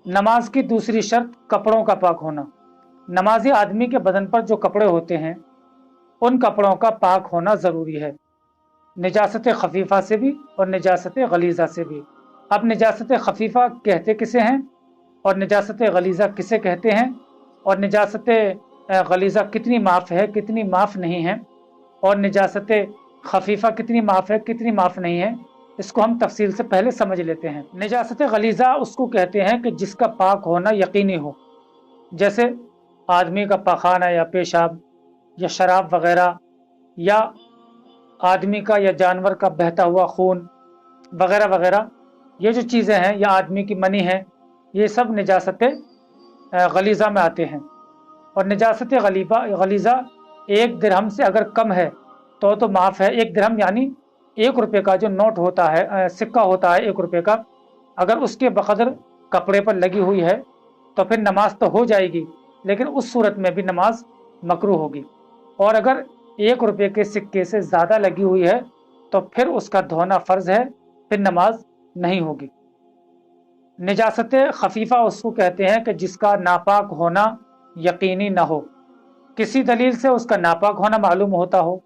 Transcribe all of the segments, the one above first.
नमाज की दूसरी शर्त कपड़ों का पाक होना। नमाजी आदमी के बदन पर जो कपड़े होते हैं उन कपड़ों का पाक होना ज़रूरी है, निजासत खफीफ़ा से भी और निजासत गलीज़ा से भी। अब निजासत खफीफ़ा कहते किसे हैं और निजासत गलीज़ा किसे कहते हैं, और निजासत गलीज़ा कितनी माफ़ है कितनी माफ़ नहीं है, और निजासत खफीफ़ा कितनी माफ़ है कितनी माफ़ नहीं है, इसको हम तफसील से पहले समझ लेते हैं। निजासत गलीज़ा उसको कहते हैं कि जिसका पाक होना यकीनी हो, जैसे आदमी का पखाना या पेशाब या शराब वगैरह, या आदमी का या जानवर का बहता हुआ खून वगैरह वगैरह। ये जो चीज़ें हैं या आदमी की मनी है, ये सब निजासत गलीज़ा में आते हैं। और निजासत गलीज़ा 1 दिरहम से अगर कम है तो माफ़ है। 1 दिरहम यानी 1 रुपये का जो नोट होता है, सिक्का होता है 1 रुपये का, अगर उसके बकदर कपड़े पर लगी हुई है तो फिर नमाज तो हो जाएगी, लेकिन उस सूरत में भी नमाज मकरूह होगी। और अगर 1 रुपये के सिक्के से ज़्यादा लगी हुई है तो फिर उसका धोना फ़र्ज़ है, फिर नमाज नहीं होगी। निजासत खफीफ़ा उसको कहते हैं कि जिसका नापाक होना यकीनी न हो, किसी दलील से उसका नापाक होना मालूम होता हो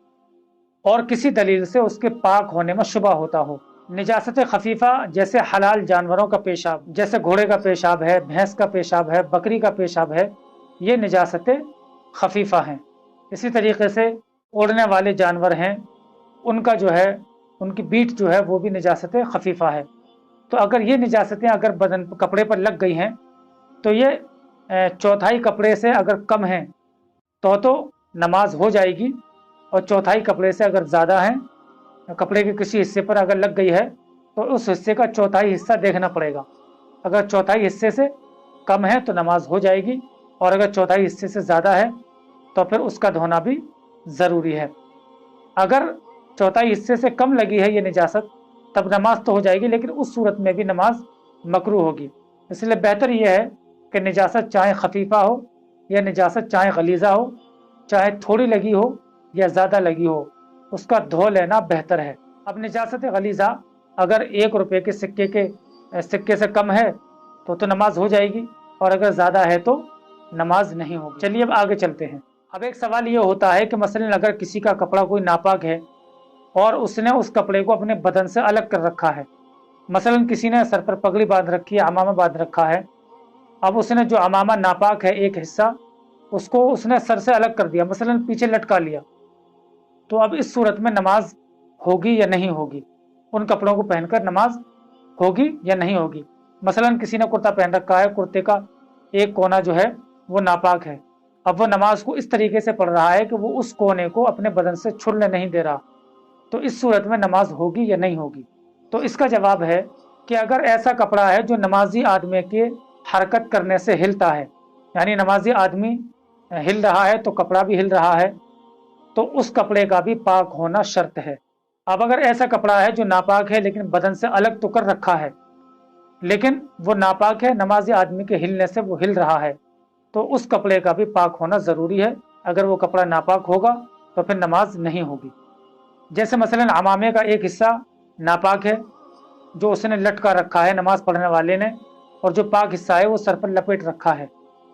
और किसी दलील से उसके पाक होने में शुबा होता हो। निजासत खफीफ़ा जैसे हलाल जानवरों का पेशाब, जैसे घोड़े का पेशाब है, भैंस का पेशाब है, बकरी का पेशाब है, ये निजासत खफीफ़ा हैं। इसी तरीके से उड़ने वाले जानवर हैं, उनका जो है उनकी बीट जो है वो भी निजासत खफीफ़ा है। तो अगर ये निजासतें अगर बदन कपड़े पर लग गई हैं तो ये चौथाई कपड़े से अगर कम हैं तो नमाज हो जाएगी, और चौथाई कपड़े से अगर ज़्यादा हैं, कपड़े के किसी हिस्से पर अगर लग गई है तो उस हिस्से का चौथाई हिस्सा देखना पड़ेगा। अगर चौथाई हिस्से से कम है तो नमाज हो जाएगी, और अगर चौथाई हिस्से से ज़्यादा है तो फिर उसका धोना भी ज़रूरी है। अगर चौथाई हिस्से से कम लगी है ये निजासत तब नमाज तो हो जाएगी, लेकिन उस सूरत में भी नमाज मकरूह होगी। इसलिए बेहतर यह है कि निजासत चाहे खफीफ़ा हो या निजासत चाहे गलीज़ा हो, चाहे थोड़ी लगी हो या ज़्यादा लगी हो, उसका धो लेना बेहतर है। अब निजासत गलीज़ा अगर 1 रुपये के सिक्के से कम है तो नमाज हो जाएगी, और अगर ज़्यादा है तो नमाज नहीं होगी। चलिए अब आगे चलते हैं। अब एक सवाल ये होता है कि मसलन अगर किसी का कपड़ा कोई नापाक है और उसने उस कपड़े को अपने बदन से अलग कर रखा है, मसलन किसी ने सर पर पगड़ी बांध रखी है, अमामा बांध रखा है, अब उसने जो अमामा नापाक है एक हिस्सा उसको उसने सर से अलग कर दिया, मसलन पीछे लटका लिया, तो अब इस सूरत में नमाज होगी या नहीं होगी? उन कपड़ों को पहनकर नमाज होगी या नहीं होगी? मसलन किसी ने कुर्ता पहन रखा है, कुर्ते का एक कोना जो है वो नापाक है, अब वो नमाज को इस तरीके से पढ़ रहा है कि वो उस कोने को अपने बदन से छुड़ने नहीं दे रहा, तो इस सूरत में नमाज होगी या नहीं होगी? तो इसका जवाब है कि अगर ऐसा कपड़ा है जो नमाजी आदमी के हरकत करने से हिलता है, यानी नमाजी आदमी हिल रहा है तो कपड़ा भी हिल रहा है, तो उस कपड़े का भी पाक होना शर्त है। अब अगर ऐसा कपड़ा है जो नापाक है लेकिन बदन से अलग तो कर रखा है, लेकिन वो नापाक है, नमाजी आदमी के हिलने से वो हिल रहा है, तो उस कपड़े का भी पाक होना ज़रूरी है। अगर वो कपड़ा नापाक होगा तो फिर नमाज नहीं होगी। जैसे मसलन अमामे का एक हिस्सा नापाक है जो उसने लटका रखा है नमाज पढ़ने वाले ने, और जो पाक हिस्सा है वो सर पर लपेट रखा है।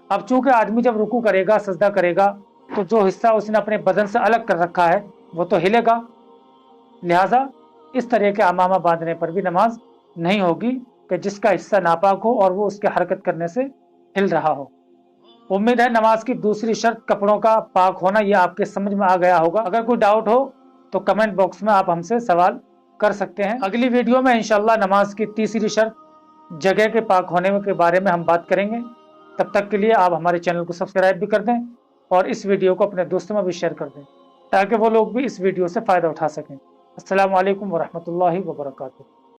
अब चूंकि आदमी जब रुकू करेगा, सजदा करेगा, तो जो हिस्सा उसने अपने बदन से अलग कर रखा है वो तो हिलेगा, लिहाजा इस तरह के अमामा बांधने पर भी नमाज नहीं होगी कि जिसका हिस्सा नापाक हो और वो उसके हरकत करने से हिल रहा हो। उम्मीद है नमाज की दूसरी शर्त कपड़ों का पाक होना ये आपके समझ में आ गया होगा। अगर कोई डाउट हो तो कमेंट बॉक्स में आप हमसे सवाल कर सकते हैं। अगली वीडियो में इंशाल्लाह नमाज की तीसरी शर्त जगह के पाक होने के बारे में हम बात करेंगे। तब तक के लिए आप हमारे चैनल को सब्सक्राइब भी कर दें और इस वीडियो को अपने दोस्तों में भी शेयर कर दें ताकि वो लोग भी इस वीडियो से फ़ायदा उठा सकें। अस्सलामु अलैकुम वरहमतुल्लाहि वबरकातुहू।